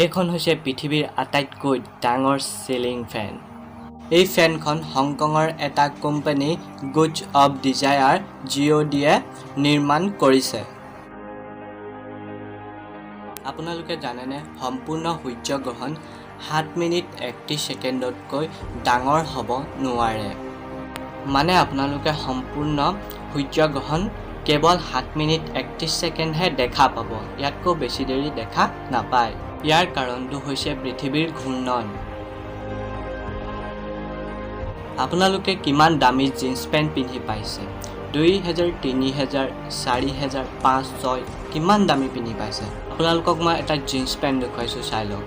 এইখন হৈছে পৃথিৱীৰ আটাইতকৈ ডাঙৰ সিলিং ফেন। এই ফেনখন হংকঙৰ এটা কোম্পানী গুডছ অফ ডিজায়াৰ GODয়ে নিৰ্মাণ কৰিছে। আপোনালোকে জানেনে সম্পূৰ্ণ সূৰ্যগ্ৰহণ 7 মিনিট 31 ছেকেণ্ডতকৈ ডাঙৰ হ'ব নোৱাৰে। মানে আপোনালোকে সম্পূৰ্ণ সূৰ্যগ্ৰহণ কেৱল 7 মিনিট 31 ছেকেণ্ডহে দেখা পাব, ইয়াতকৈ বেছি দেৰি দেখা নাপায়। ইয়াৰ কাৰণটো হৈছে পৃথিৱীৰ ঘূৰ্ণন। আপোনালোকে কিমান দামী জিন্স পেণ্ট পিন্ধি পাইছে? 2000, 3000, 4000, 5, 6 কিমান দামী পিন্ধি পাইছে? আপোনালোকক মই এটা জিন্স পেণ্ট দেখুৱাইছোঁ, চাই লওক।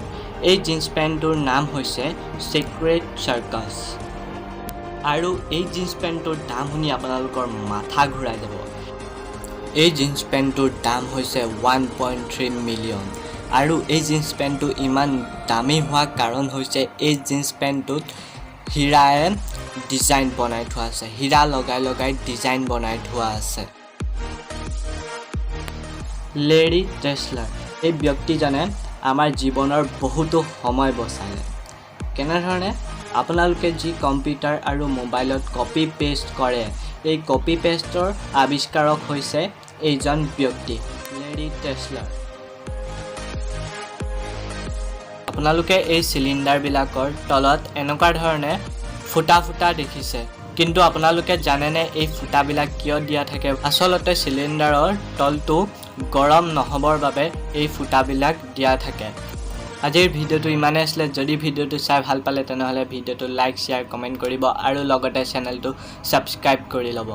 এই জিন্স পেণ্টটোৰ নাম হৈছে চিক্ৰেট চাৰ্কাছ। আৰু এই জিন্স পেণ্টটোৰ দাম শুনি আপোনালোকৰ মাথা ঘূৰাই যাব। এই জিন্স পেণ্টটোৰ দাম হৈছে 1.3 মিলিয়ন। আৰু এই জিন্স পেণ্টটো ইমান দামী হোৱাৰ কাৰণ হৈছে এই জিন্স পেণ্টটোত হীৰায়ে ডিজাইন বনাই থোৱা আছে, হীৰা লগাই লগাই ডিজাইন বনাই থোৱা আছে। লেৰী টেছলাৰ এই ব্যক্তিজনে আমাৰ জীৱনৰ বহুতো সময় বচালে। কেনেধৰণে? আপোনালোকে যি কম্পিউটাৰ আৰু মোবাইলত কপি পেষ্ট কৰে, এই কপি পেষ্টৰ আৱিষ্কাৰক হৈছে এইজন ব্যক্তি, লেৰী টেছলাৰ। আপোনালোকে এই চিলিণ্ডাৰবিলাকৰ তলত এনেকুৱা ধৰণে ফুটা ফুটা দেখিছে, কিন্তু আপোনালোকে জানেনে এই ফুটাবিলাক কিয় দিয়া থাকে? আচলতে চিলিণ্ডাৰৰ তলটো গৰম নহ'বৰ বাবে এই ফুটাবিলাক দিয়া থাকে। আজিৰ ভিডিঅ'টো ইমানেই আছিলে। যদি ভিডিঅ'টো চাই ভাল পালে তেনেহ'লে ভিডিঅ'টো লাইক, শ্বেয়াৰ, কমেণ্ট কৰিব আৰু লগতে চেনেলটো ছাবস্ক্ৰাইব কৰি ল'ব।